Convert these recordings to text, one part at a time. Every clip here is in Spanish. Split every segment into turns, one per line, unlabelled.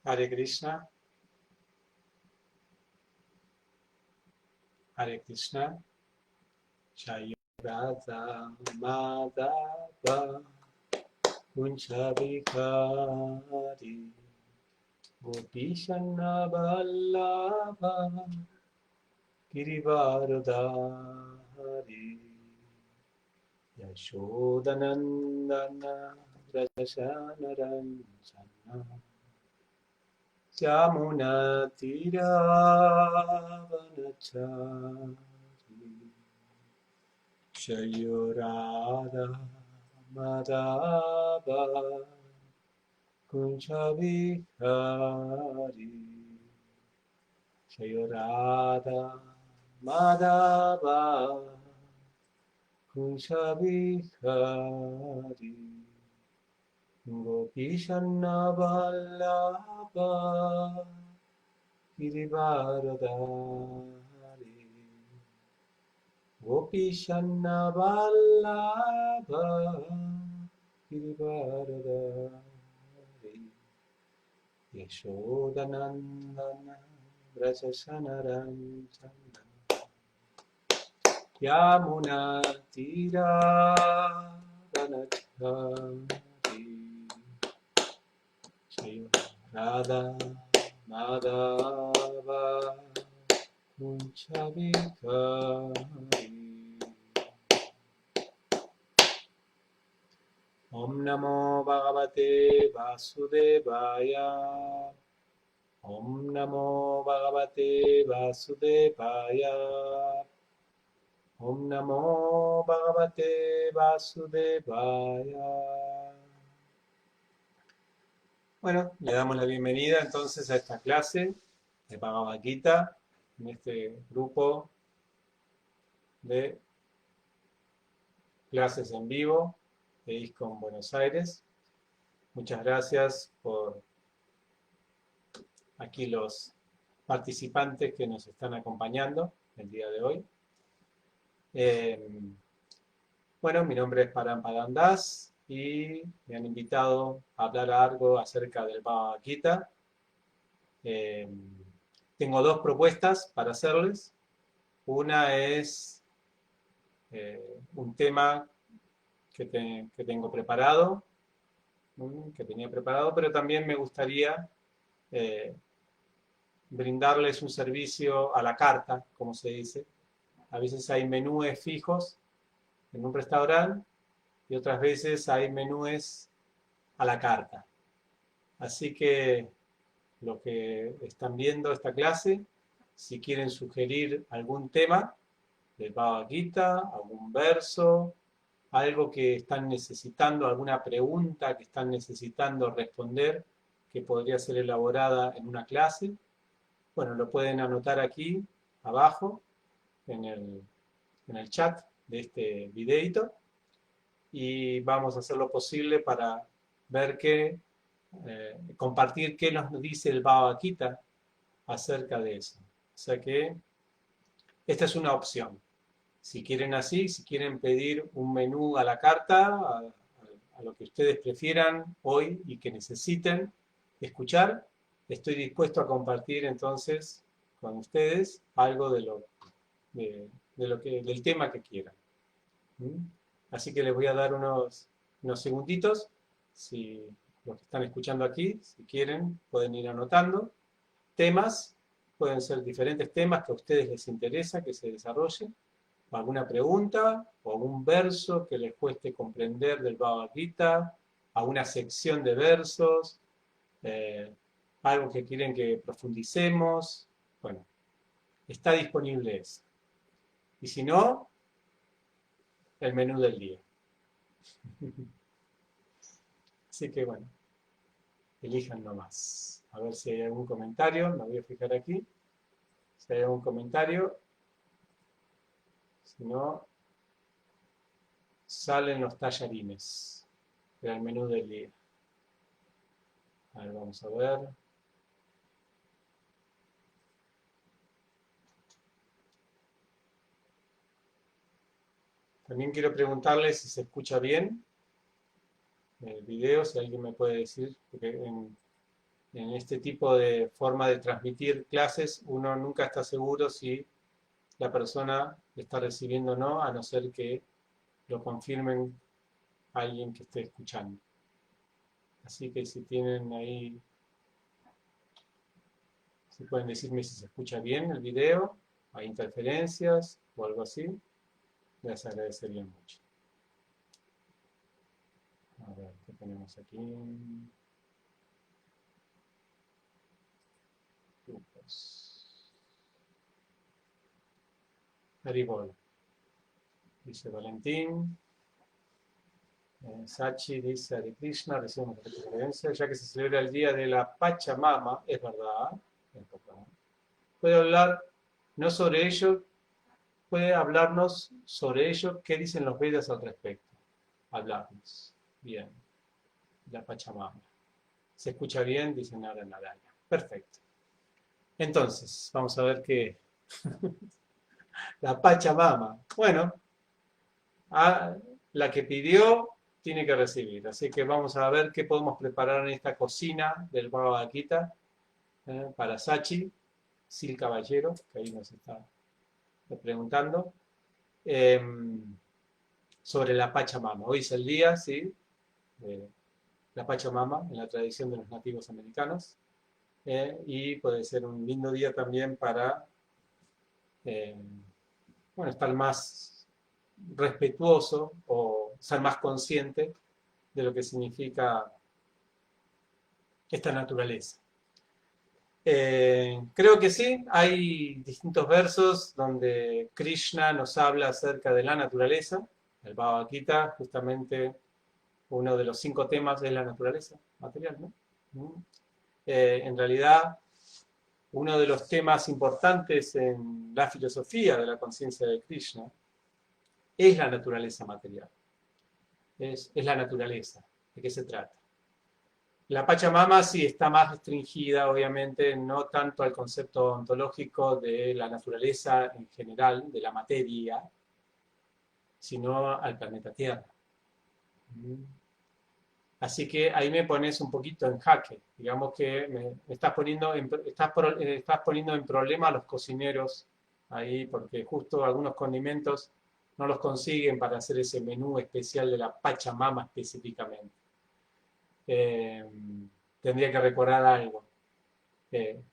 Hare Krishna, Hare Krishna, Jaya Radha Madhava Kunja Bihari Gopishana Vallabha Girivaradhari Yashodanandana Rajasanaranjana Yamunatiravanachari Shayorada Madhava Kunjabihari Shayorada Madhava Kunjabihari Gopishana Vallabha Girivaradhari Gopishana Vallabha Girivaradhari Yashodanandana Brajasanaranjana Yamunatiravanachari Shri Radha Madhava Kunjabikari Om Namo Bhagavate Vasudevaya Om Namo Bhagavate Vasudevaya Om Namo Bhagavate Vasudevaya. Bueno, le damos la bienvenida entonces a esta clase de Bhagavad Gita, en este grupo de clases en vivo de ISKCON Buenos Aires. Muchas gracias por aquí los participantes que nos están acompañando el día de hoy. Bueno, mi nombre es Param Das y me han invitado a hablar algo acerca del Bhagavad Gita. Tengo dos propuestas para hacerles. Una es un tema que tengo preparado, que tenía preparado, pero también me gustaría brindarles un servicio a la carta, como se dice. A veces hay menúes fijos en un restaurante y otras veces hay menúes a la carta. Así que los que están viendo esta clase, si quieren sugerir algún tema del Bhagavad Gita, algún verso, algo que están necesitando, alguna pregunta que están necesitando responder, que podría ser elaborada en una clase, bueno, lo pueden anotar aquí abajo en el chat de este videito y vamos a hacer lo posible para ver compartir qué nos dice el Bhagavad Gita acerca de eso. O sea que esta es una opción. Si quieren así, si quieren pedir un menú a la carta, a lo que ustedes prefieran hoy y que necesiten escuchar, estoy dispuesto a compartir entonces con ustedes algo del tema que quieran. Así que les voy a dar unos segunditos. Si los que están escuchando aquí, si quieren, pueden ir anotando. Temas, pueden ser diferentes temas que a ustedes les interesa que se desarrollen. Alguna pregunta o algún verso que les cueste comprender del Bhagavad Gita, alguna sección de versos, algo que quieren que profundicemos. Bueno, está disponible eso. Y si no, el menú del día. Así que bueno, elijan nomás. A ver si hay algún comentario, me voy a fijar aquí. Si hay algún comentario, si no, salen los tallarines del menú del día. A ver, vamos a ver. También quiero preguntarles si se escucha bien el video, si alguien me puede decir, porque en este tipo de forma de transmitir clases, uno nunca está seguro si la persona está recibiendo o no, a no ser que lo confirmen alguien que esté escuchando. Así que si tienen ahí, si pueden decirme si se escucha bien el video, hay interferencias o algo así, les agradecería mucho. A ver, ¿qué tenemos aquí? Grupos. Haribol, dice Valentín. Sachi dice Hare Krishna, recibimos la referencia, ya que se celebra el día de la Pachamama, es verdad, puede hablar no sobre ello, puede hablarnos sobre ello, qué dicen los Vedas al respecto. Hablarnos. Bien. La Pachamama. ¿Se escucha bien? Dice Nara Naraya. Perfecto. Entonces, vamos a ver qué. La Pachamama. Bueno, la que pidió tiene que recibir. Así que vamos a ver qué podemos preparar en esta cocina del Bhagavad Gita para Sachi, Sil Caballero, que ahí nos está preguntando, sobre la Pachamama. Hoy es el día, ¿sí? De la Pachamama en la tradición de los nativos americanos. Y puede ser un lindo día también para bueno, estar más respetuoso o ser más consciente de lo que significa esta naturaleza. Creo que sí, hay distintos versos donde Krishna nos habla acerca de la naturaleza. El Bhagavad Gita, justamente uno de los 5 temas es la naturaleza material, ¿no? En realidad, uno de los temas importantes en la filosofía de la conciencia de Krishna es la naturaleza material. Es la naturaleza. ¿De qué se trata? La Pachamama sí está más restringida, obviamente, no tanto al concepto ontológico de la naturaleza en general, de la materia, sino al planeta Tierra. Así que ahí me pones un poquito en jaque. Digamos que me estás poniendo estás poniendo en problema a los cocineros ahí, porque justo algunos condimentos no los consiguen para hacer ese menú especial de la Pachamama específicamente. Tendría que recordar algo.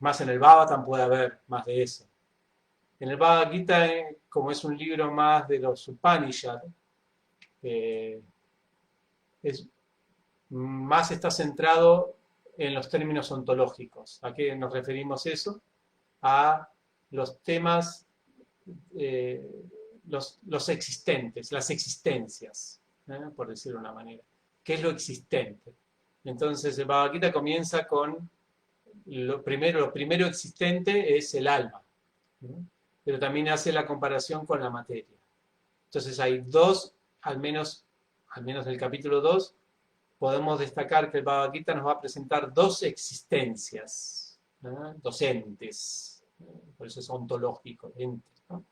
Más en el Bhagavatam puede haber más de eso. En el Bhagavad Gita, como es un libro más de los Upanishads, más está centrado en los términos ontológicos. ¿A qué nos referimos eso? A los temas, los existentes, las existencias, por decirlo de una manera. ¿Qué es lo existente? Entonces el Bhagavad Gita comienza con lo primero existente es el alma, pero también hace la comparación con la materia. Entonces hay dos, al menos del capítulo 2, podemos destacar que el Bhagavad Gita nos va a presentar dos existencias, dos entes, por eso es ontológico, entes, ¿no?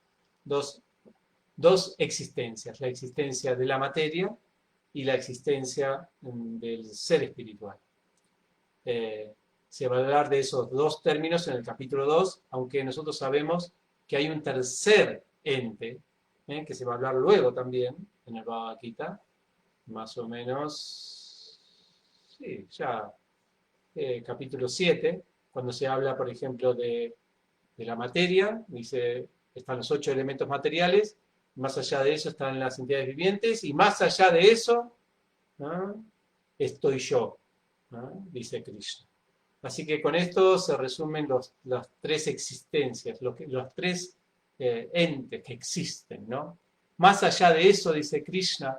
Dos existencias, la existencia de la materia y la existencia del ser espiritual. Se va a hablar de esos dos términos en el capítulo 2, aunque nosotros sabemos que hay un tercer ente, que se va a hablar luego también en el Bhagavad Gita, más o menos, sí, ya capítulo 7, cuando se habla, por ejemplo, de la materia, dice, están los 8 elementos materiales, más allá de eso están las entidades vivientes, y más allá de eso, ¿no?, estoy yo, ¿no?, dice Krishna. Así que con esto se resumen las tres existencias, los tres entes que existen, ¿no? Más allá de eso, dice Krishna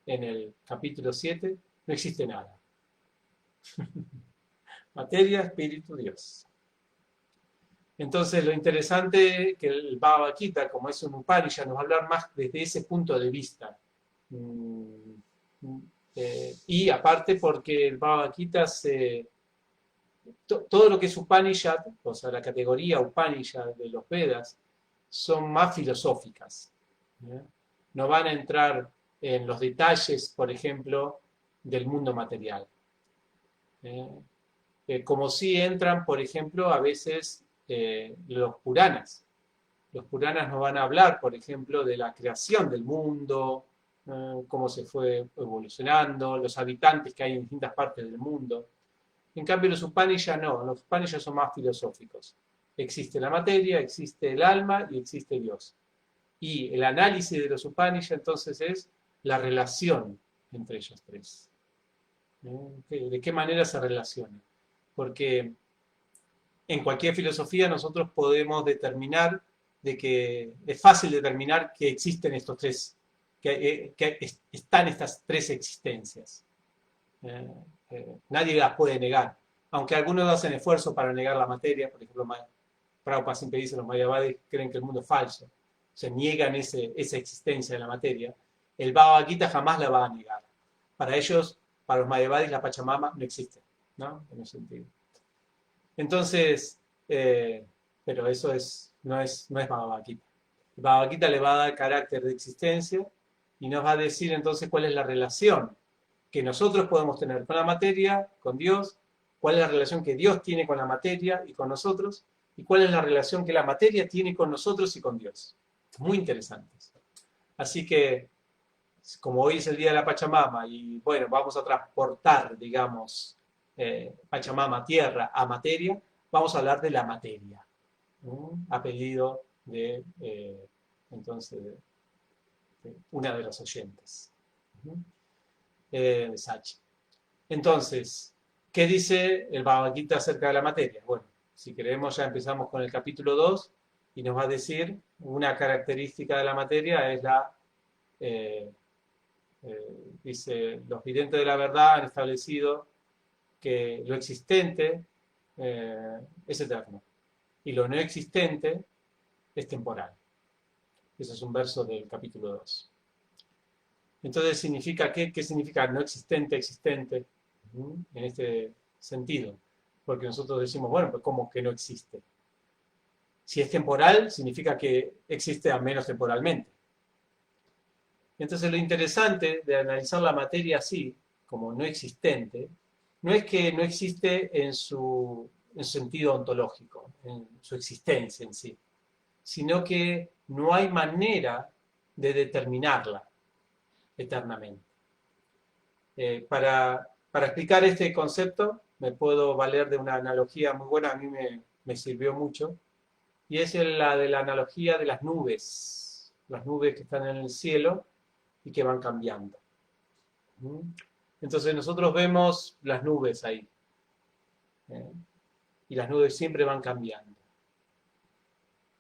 en el capítulo 7, no existe nada. Materia, espíritu, Dios. Entonces, lo interesante que el Bhagavad Gita, como es un Upanishad, nos va a hablar más desde ese punto de vista. Y aparte porque el Bhagavad Gita todo lo que es Upanishad, o sea, la categoría Upanishad de los Vedas, son más filosóficas. No van a entrar en los detalles, por ejemplo, del mundo material. como si entran, por ejemplo, a veces los Puranas. Los Puranas nos van a hablar, por ejemplo, de la creación del mundo, cómo se fue evolucionando, los habitantes que hay en distintas partes del mundo. En cambio, los Upanishads no, los Upanishads son más filosóficos. Existe la materia, existe el alma y existe Dios. Y el análisis de los Upanishads entonces es la relación entre ellos tres. ¿De qué manera se relacionan? Porque en cualquier filosofía nosotros podemos determinar de que es fácil determinar que existen estos tres, que están estas tres existencias. Nadie las puede negar, aunque algunos hacen esfuerzo para negar la materia. Por ejemplo, Prabhupada siempre dice, los mayavadis creen que el mundo es falso, se niegan esa existencia de la materia. El Bhagavad Gita jamás la va a negar. Para ellos, para los mayavadis, la Pachamama no existe, ¿no? En ese sentido. Entonces, pero eso no es Bhagavad Gita. El Bhagavad Gita le va a dar carácter de existencia y nos va a decir entonces cuál es la relación que nosotros podemos tener con la materia, con Dios, cuál es la relación que Dios tiene con la materia y con nosotros, y cuál es la relación que la materia tiene con nosotros y con Dios. Muy interesantes. Así que, como hoy es el día de la Pachamama, y bueno, vamos a transportar, digamos, Pachamama, tierra, a materia, vamos a hablar de la materia, a pedido de, entonces, de una de las oyentes. Sachi. Entonces, ¿qué dice el Bhagavad Gita acerca de la materia? Bueno, si queremos ya empezamos con el capítulo 2 y nos va a decir una característica de la materia es la, dice, los videntes de la verdad han establecido que lo existente es eterno y lo no existente es temporal. Ese es un verso del capítulo 2. Entonces, ¿significa qué? ¿Qué significa no existente, existente? En este sentido. Porque nosotros decimos, bueno, pues ¿cómo que no existe? Si es temporal, significa que existe al menos temporalmente. Entonces, lo interesante de analizar la materia así, como no existente, no es que no existe en su sentido ontológico, en su existencia en sí, sino que no hay manera de determinarla eternamente. Para explicar este concepto me puedo valer de una analogía muy buena, a mí me sirvió mucho, y es la de la analogía de las nubes que están en el cielo y que van cambiando. Entonces nosotros vemos las nubes ahí, y las nubes siempre van cambiando.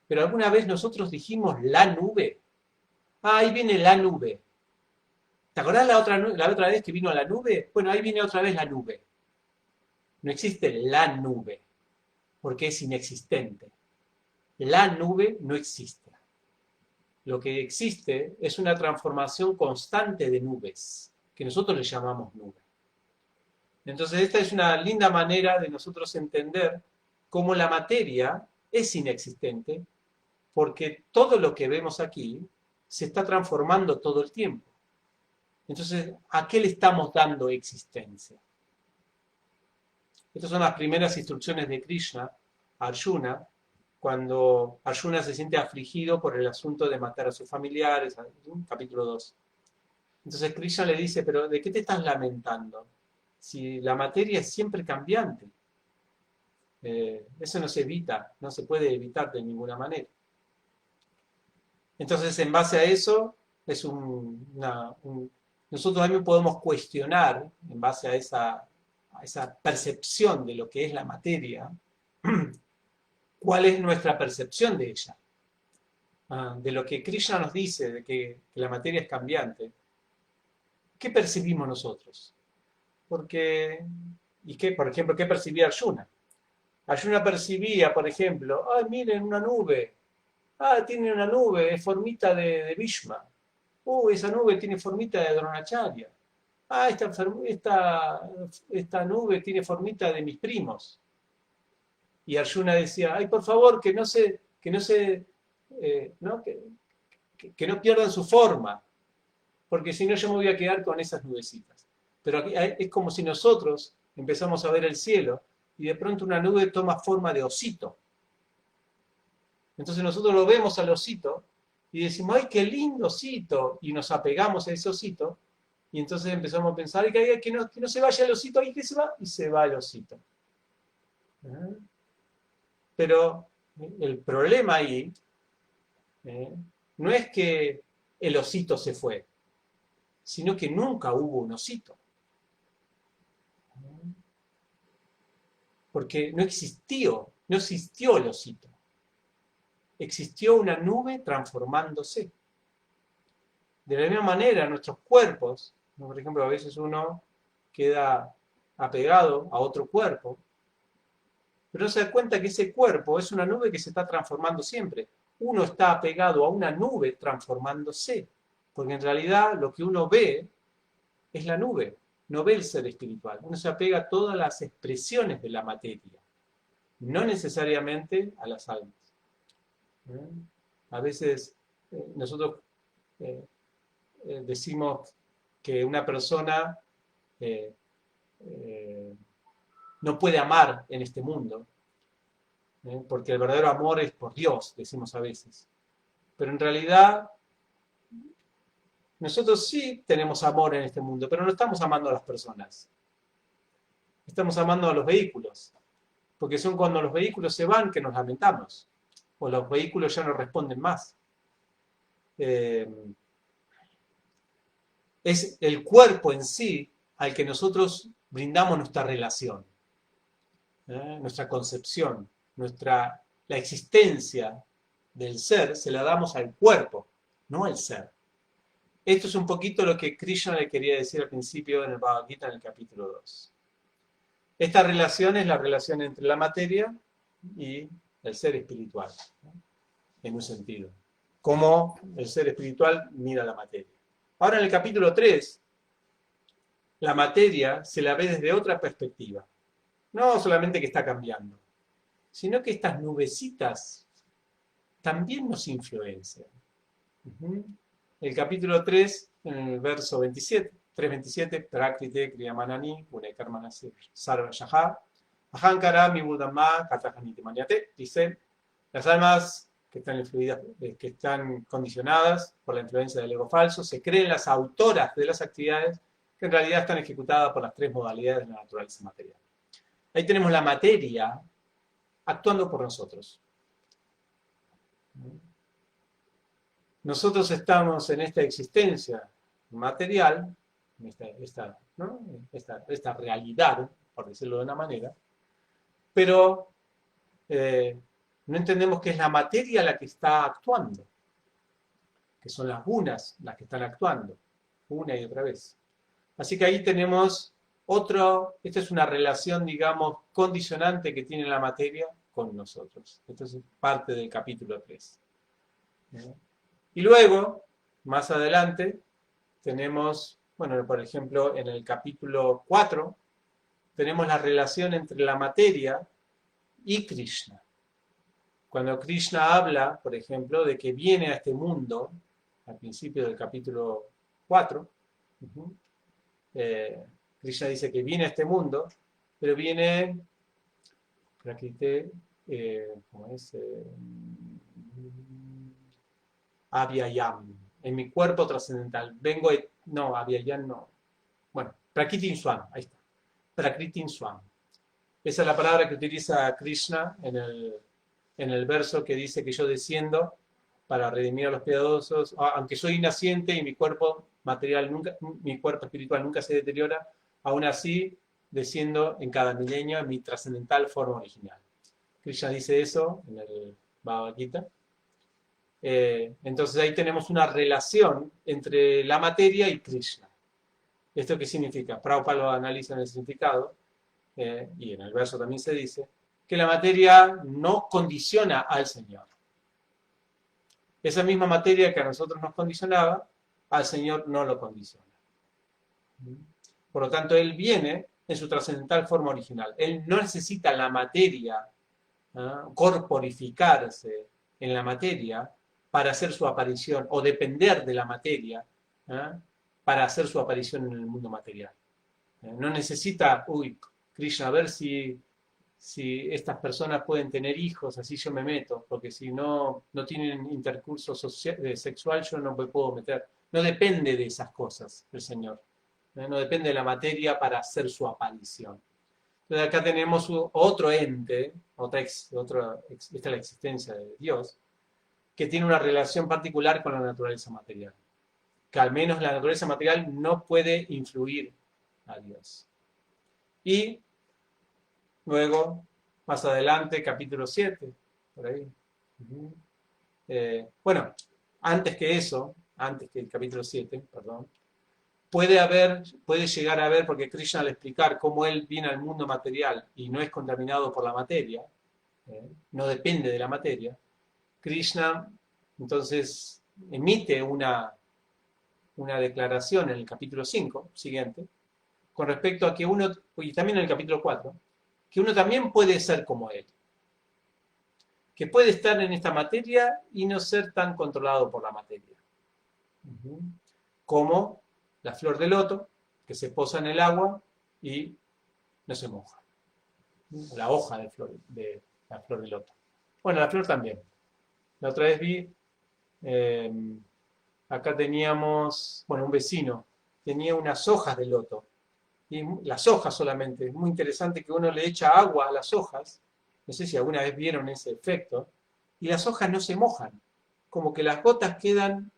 Pero alguna vez nosotros dijimos la nube. Ah, ahí viene la nube. ¿Te acordás la otra vez que vino la nube? Bueno, ahí viene otra vez la nube. No existe la nube, porque es inexistente. La nube no existe. Lo que existe es una transformación constante de nubes, que nosotros le llamamos nube. Entonces, esta es una linda manera de nosotros entender cómo la materia es inexistente, porque todo lo que vemos aquí se está transformando todo el tiempo. Entonces, ¿a qué le estamos dando existencia? Estas son las primeras instrucciones de Krishna a Arjuna, cuando Arjuna se siente afligido por el asunto de matar a sus familiares, capítulo 2. Entonces Krishna le dice, pero ¿de qué te estás lamentando? Si la materia es siempre cambiante. Eso no se evita, no se puede evitar de ninguna manera. Entonces, en base a eso, es nosotros también podemos cuestionar, en base a esa percepción de lo que es la materia, cuál es nuestra percepción de ella. De lo que Krishna nos dice, de que la materia es cambiante. ¿Qué percibimos nosotros? Porque, por ejemplo, ¿qué percibía Arjuna? Arjuna percibía, por ejemplo, miren una nube. Tiene una nube, es formita de Bhishma. Esa nube tiene formita de Dronacharya. Esta nube tiene formita de mis primos. Y Arjuna decía, por favor, que no pierdan su forma, porque si no yo me voy a quedar con esas nubecitas. Pero aquí es como si nosotros empezamos a ver el cielo y de pronto una nube toma forma de osito. Entonces nosotros lo vemos al osito y decimos, ¡ay, qué lindo osito! Y nos apegamos a ese osito y entonces empezamos a pensar, ¡ay, que no se vaya el osito! ¡Ay, que se va! Y se va el osito. Pero el problema ahí no es que el osito se fue, sino que nunca hubo un osito. Porque no existió el osito. Existió una nube transformándose. De la misma manera, nuestros cuerpos, por ejemplo, a veces uno queda apegado a otro cuerpo, pero no se da cuenta que ese cuerpo es una nube que se está transformando siempre. Uno está apegado a una nube transformándose, porque en realidad lo que uno ve es la nube, no ve el ser espiritual. Uno se apega a todas las expresiones de la materia, no necesariamente a las almas. A veces nosotros decimos que una persona no puede amar en este mundo, porque el verdadero amor es por Dios, decimos a veces. Pero en realidad nosotros sí tenemos amor en este mundo, pero no estamos amando a las personas. Estamos amando a los vehículos, porque son cuando los vehículos se van que nos lamentamos, o los vehículos ya no responden más. Es el cuerpo en sí al que nosotros brindamos nuestra relación, nuestra concepción, la existencia del ser, se la damos al cuerpo, no al ser. Esto es un poquito lo que Krishna le quería decir al principio en el Bhagavad Gita, en el capítulo 2. Esta relación es la relación entre la materia y el ser espiritual, en un sentido. Cómo el ser espiritual mira la materia. Ahora en el capítulo 3, la materia se la ve desde otra perspectiva. No solamente que está cambiando, sino que estas nubecitas también nos influencian. El capítulo 3, en el verso 27, 3.27, Prakrite Kriyamanani, Gunekarmanasi Sarva Yaha, Ahankara mi Budhamma Katahaniti Maniate, dice, las almas que están influidas, que están condicionadas por la influencia del ego falso, se creen las autoras de las actividades que en realidad están ejecutadas por las tres modalidades de la naturaleza material. Ahí tenemos la materia actuando por nosotros. Nosotros estamos en esta existencia material, esta realidad, por decirlo de una manera, pero no entendemos que es la materia la que está actuando, que son las gunas las que están actuando, una y otra vez. Así que ahí tenemos esta es una relación, digamos, condicionante que tiene la materia con nosotros. Esto es parte del capítulo 3. Y luego, más adelante, tenemos, bueno, por ejemplo, en el capítulo 4, tenemos la relación entre la materia y Krishna. Cuando Krishna habla, por ejemplo, de que viene a este mundo, al principio del capítulo 4, Krishna dice que viene a este mundo, pero viene, ¿cómo es? Avyayam, en mi cuerpo trascendental. Avyayam no. Bueno, Prakritin Swam, ahí está. Prakritin Swam. Esa es la palabra que utiliza Krishna en el verso que dice que yo desciendo para redimir a los piadosos, aunque soy naciente y mi cuerpo material mi cuerpo espiritual nunca se deteriora, aún así desciendo en cada milenio en mi trascendental forma original. Krishna dice eso en el Bhagavad Gita. Entonces ahí tenemos una relación entre la materia y Krishna. ¿Esto qué significa? Prabhupada lo analiza en el significado, y en el verso también se dice, que la materia no condiciona al Señor. Esa misma materia que a nosotros nos condicionaba, al Señor no lo condiciona. Por lo tanto, Él viene en su trascendental forma original. Él no necesita la materia, corporificarse en la materia para hacer su aparición, o depender de la materia para hacer su aparición en el mundo material. No necesita, Krishna, a ver si si estas personas pueden tener hijos, así yo me meto, porque si no, no tienen intercurso sexual, yo no me puedo meter. No depende de esas cosas el Señor. No depende de la materia para hacer su aparición. Entonces acá tenemos otro ente, esta es la existencia de Dios, que tiene una relación particular con la naturaleza material. Que al menos la naturaleza material no puede influir a Dios. Y luego, más adelante, capítulo 7, por ahí. Bueno, antes que eso, antes que el capítulo 7, perdón, puede llegar a haber, porque Krishna al explicar cómo él viene al mundo material y no es contaminado por la materia, no depende de la materia, Krishna entonces emite una declaración en el capítulo 5 siguiente, con respecto a que uno, y también en el capítulo 4, que uno también puede ser como él, que puede estar en esta materia y no ser tan controlado por la materia. Como la flor de loto, que se posa en el agua y no se moja. La hoja de la flor de loto. Bueno, la flor también. La otra vez vi, acá teníamos, bueno, un vecino, tenía unas hojas de loto. Y las hojas solamente. Es muy interesante que uno le echa agua a las hojas. No sé si alguna vez vieron ese efecto. Y las hojas no se mojan. Como que las gotas quedan,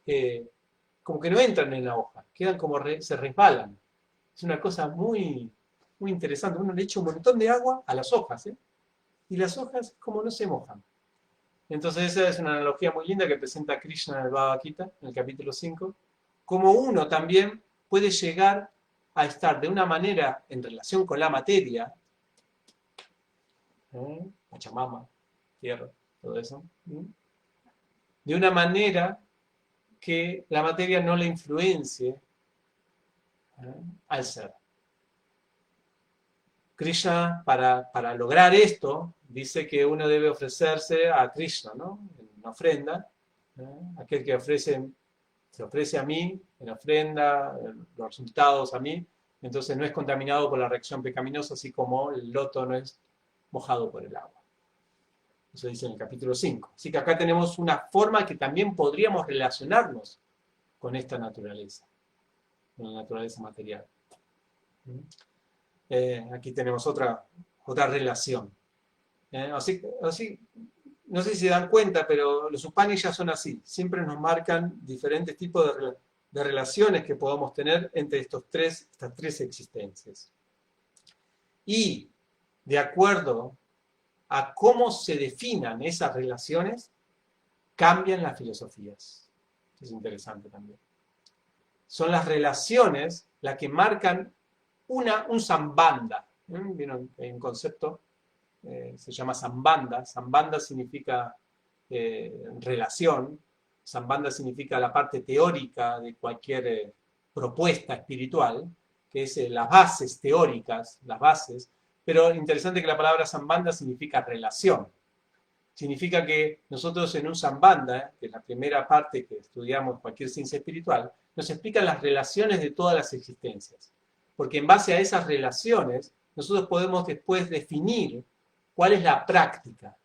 como que no entran en la hoja. Quedan como se resbalan. Es una cosa muy, muy interesante. Uno le echa un montón de agua a las hojas, y las hojas como no se mojan. Entonces esa es una analogía muy linda que presenta Krishna en el Bhagavad Gita, en el capítulo 5, como uno también puede llegar a estar de una manera en relación con la materia, Pachamama, tierra, todo eso, de una manera que la materia no le influencie al ser. Krishna, para lograr esto, dice que uno debe ofrecerse a Krishna, ¿no? En una ofrenda. Aquel que se ofrece a mí, en ofrenda, los resultados a mí, entonces no es contaminado por la reacción pecaminosa, así como el loto no es mojado por el agua. Eso dice en el capítulo 5. Así que acá tenemos una forma que también podríamos relacionarnos con esta naturaleza, con la naturaleza material. Aquí tenemos otra relación. Así, no sé si se dan cuenta, pero los Upanishads son así. Siempre nos marcan diferentes tipos de relaciones que podamos tener entre estas tres existencias. Y de acuerdo a cómo se definan esas relaciones, cambian las filosofías. Eso es interesante también. Son las relaciones las que marcan un sambandha. ¿Vieron? Hay un concepto, se llama sambandha. Sambandha significa relación. Sambandha significa la parte teórica de cualquier propuesta espiritual, que es las bases teóricas, las bases. Pero interesante que la palabra sambandha significa relación. Significa que nosotros en un sambandha, que es la primera parte que estudiamos cualquier ciencia espiritual, nos explican las relaciones de todas las existencias. Porque en base a esas relaciones, nosotros podemos después definir cuál es la práctica.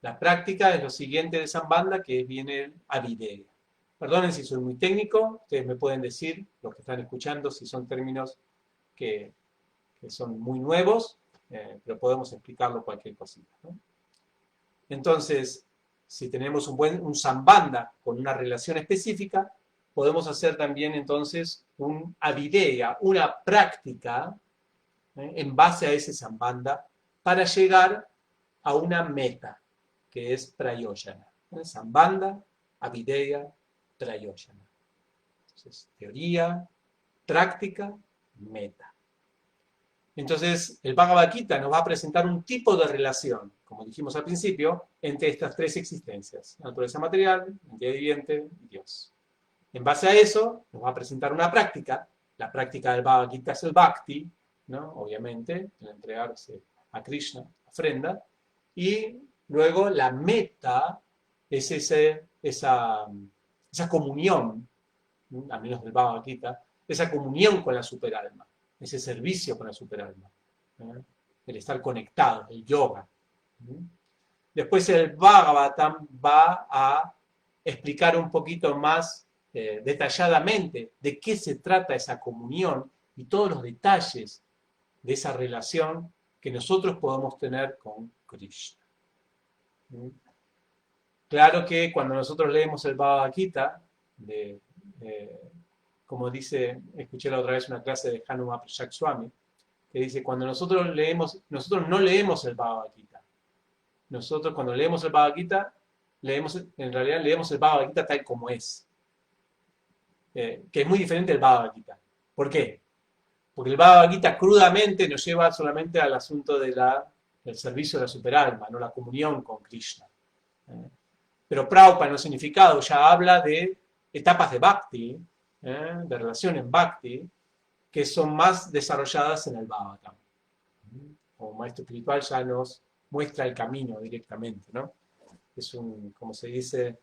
La práctica es lo siguiente de sambandha, que viene el avideya. Perdonen si soy muy técnico, ustedes me pueden decir, los que están escuchando, si son términos que son muy nuevos, pero podemos explicarlo cualquier cosita, ¿no? Entonces, si tenemos un sambandha con una relación específica, podemos hacer también entonces un avideya, una práctica en base a ese sambandha para llegar a una meta, que es prayoyana. Sambandha, avideya, prayoyana. Entonces, teoría, práctica, meta. Entonces, el Bhagavad Gita nos va a presentar un tipo de relación, como dijimos al principio, entre estas tres existencias: la naturaleza material, entidad viviente y Dios. En base a eso, nos va a presentar una práctica. La práctica del Bhagavad Gita es el Bhakti, ¿no? Obviamente, el entregarse a Krishna, ofrenda. Y luego la meta es esa comunión, al menos del Bhagavad Gita, esa comunión con la superalma, ese servicio con la superalma. el estar conectado, el yoga. Después el Bhagavatam va a explicar un poquito más detalladamente de qué se trata esa comunión y todos los detalles de esa relación que nosotros podemos tener con Krishna. Claro que cuando nosotros leemos el Bhagavad Gita, como dice, escuché la otra vez una clase de Hanuma Prashak Swami, que dice, cuando nosotros no leemos el Bhagavad Gita. Nosotros cuando leemos el Bhagavad Gita, en realidad leemos el Bhagavad Gita tal como es. Que es muy diferente del Bhagavad Gita. ¿Por qué? Porque el Bhagavad Gita crudamente nos lleva solamente al asunto del servicio de la superalma, no la comunión con Krishna. Pero Prabhupada en los significados ya habla de etapas de Bhakti, de relación en Bhakti, que son más desarrolladas en el Bhagavatam. Como maestro espiritual ya nos muestra el camino directamente, ¿no? Es un, como se dice,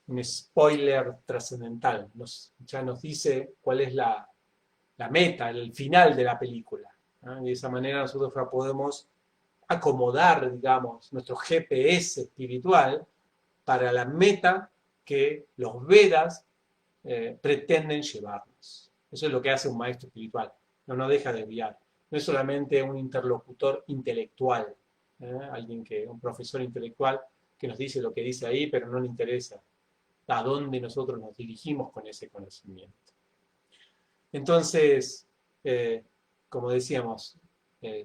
un spoiler trascendental. Ya nos dice cuál es la meta, el final de la película. ¿No? Y de esa manera nosotros ya podemos acomodar, digamos, nuestro GPS espiritual para la meta que los Vedas pretenden llevarnos. Eso es lo que hace un maestro espiritual. No deja de guiar. No es solamente un interlocutor intelectual, un profesor intelectual que nos dice lo que dice ahí, pero no le interesa a dónde nosotros nos dirigimos con ese conocimiento. Entonces, como decíamos,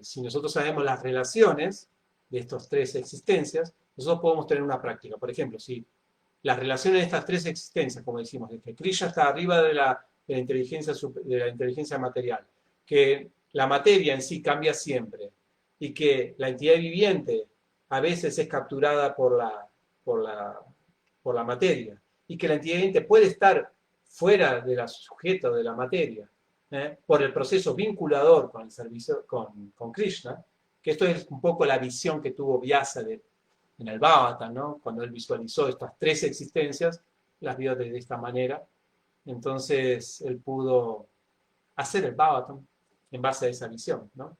si nosotros sabemos las relaciones de estas tres existencias, nosotros podemos tener una práctica. Por ejemplo, si las relaciones de estas tres existencias, como decimos, de que Krishna está arriba de la inteligencia material, que la materia en sí cambia siempre y que la entidad viviente a veces es capturada por la materia y que la entidad viviente puede estar fuera del sujeto de la materia por el proceso vinculador con el servicio con Krishna, que esto es un poco la visión que tuvo Vyasa en el Bhagavatam, ¿no? Cuando él visualizó estas tres existencias, las vio de esta manera. Entonces él pudo hacer el Bhagavatam en base a esa visión, ¿no?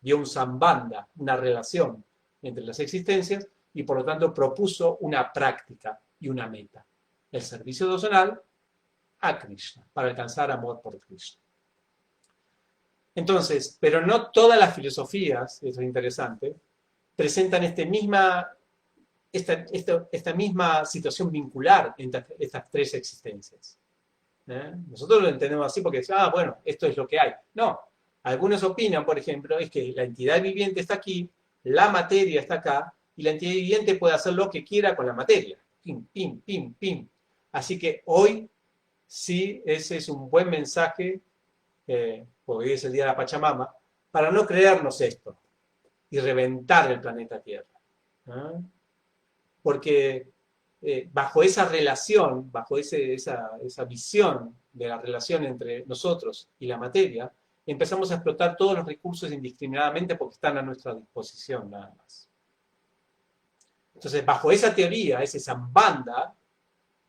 Vio un sambandha, una relación entre las existencias y por lo tanto propuso una práctica y una meta, el servicio devocional a Krishna, para alcanzar amor por Krishna. Entonces, pero no todas las filosofías, eso es interesante, presentan esta misma situación vincular entre estas tres existencias. Nosotros lo entendemos así porque bueno, esto es lo que hay. No, algunos opinan, por ejemplo, es que la entidad viviente está aquí, la materia está acá, y la entidad viviente puede hacer lo que quiera con la materia. Pim, pim, pim, pim. Así que hoy sí, ese es un buen mensaje, porque hoy es el día de la Pachamama, para no creernos esto y reventar el planeta Tierra. Porque bajo esa relación, bajo esa visión de la relación entre nosotros y la materia, empezamos a explotar todos los recursos indiscriminadamente porque están a nuestra disposición nada más. Entonces, bajo esa teoría, ese sambandha,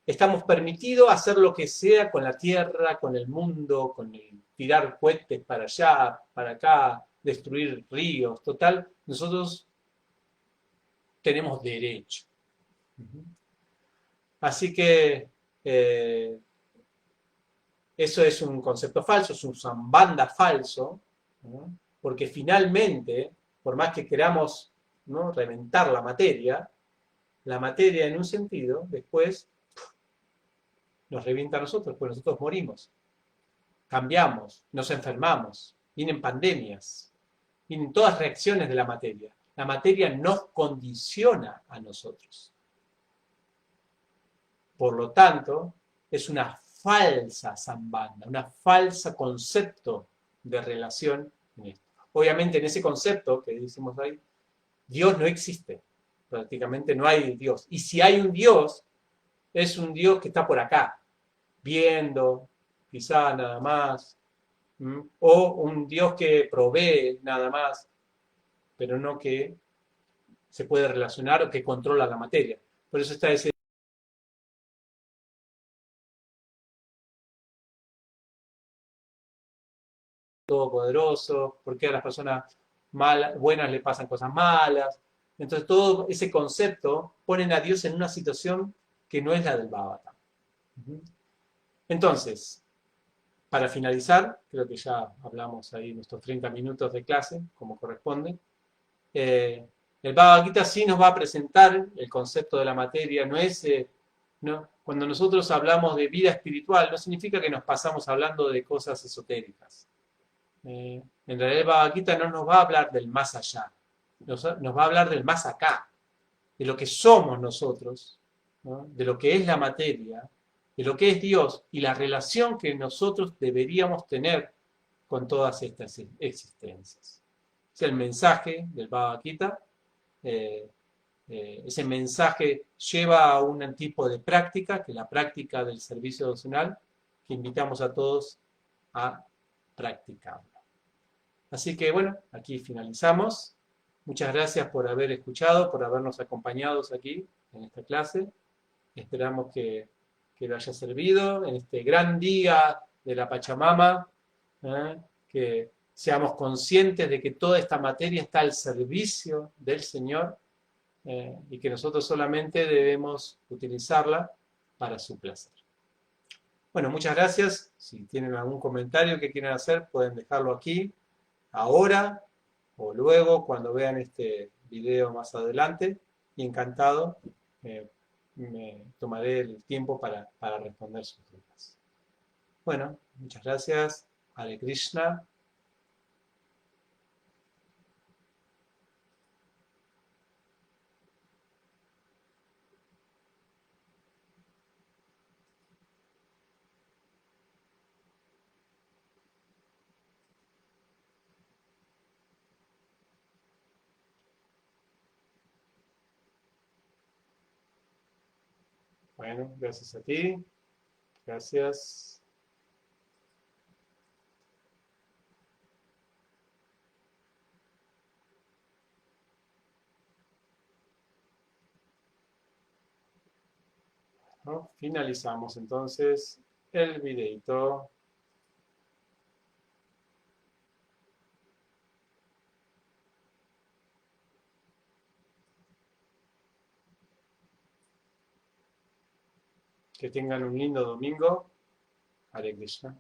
estamos permitidos hacer lo que sea con la Tierra, con el mundo, con el tirar cohetes para allá, para acá, destruir ríos, total, nosotros tenemos derecho. Así que eso es un concepto falso, es un sambandha falso, ¿no? Porque finalmente, por más que queramos, ¿no?, reventar la materia en un sentido, después nos revienta a nosotros, pues nosotros morimos, cambiamos, nos enfermamos, vienen pandemias, vienen todas reacciones de la materia. La materia nos condiciona a nosotros. Por lo tanto, es una falsa sambandha, una falsa concepto de relación en esto. Obviamente en ese concepto que decimos ahí, Dios no existe, prácticamente no hay Dios. Y si hay un Dios, es un Dios que está por acá, viendo, quizá nada más, o un Dios que provee nada más, pero no que se puede relacionar o que controla la materia. Por eso está ese todopoderoso, por qué a las personas buenas le pasan cosas malas. Entonces todo ese concepto ponen a Dios en una situación que no es la del Bhagavatam. Entonces, para finalizar, creo que ya hablamos ahí nuestros 30 minutos de clase, como corresponde. El Bhagavad Gita sí nos va a presentar el concepto de la materia, cuando nosotros hablamos de vida espiritual, no significa que nos pasamos hablando de cosas esotéricas. En realidad el Bhagavad Gita no nos va a hablar del más allá, nos va a hablar del más acá, de lo que somos nosotros, ¿no? De lo que es la materia, de lo que es Dios y la relación que nosotros deberíamos tener con todas estas existencias. Es el mensaje del Bhagavad Gita. Ese mensaje lleva a un tipo de práctica, que es la práctica del servicio devocional, que invitamos a todos a practicarlo. Así que bueno, aquí finalizamos. Muchas gracias por haber escuchado, por habernos acompañado aquí en esta clase. Esperamos que lo haya servido en este gran día de la Pachamama, que seamos conscientes de que toda esta materia está al servicio del Señor y que nosotros solamente debemos utilizarla para su placer. Bueno, muchas gracias. Si tienen algún comentario que quieran hacer, pueden dejarlo aquí, ahora o luego, cuando vean este video más adelante. Y encantado, me tomaré el tiempo para responder sus dudas. Bueno, muchas gracias. Hare Krishna. Bueno, gracias a ti. Gracias. ¿No? Finalizamos entonces el videito. Que tengan un lindo domingo. Hare Krishna.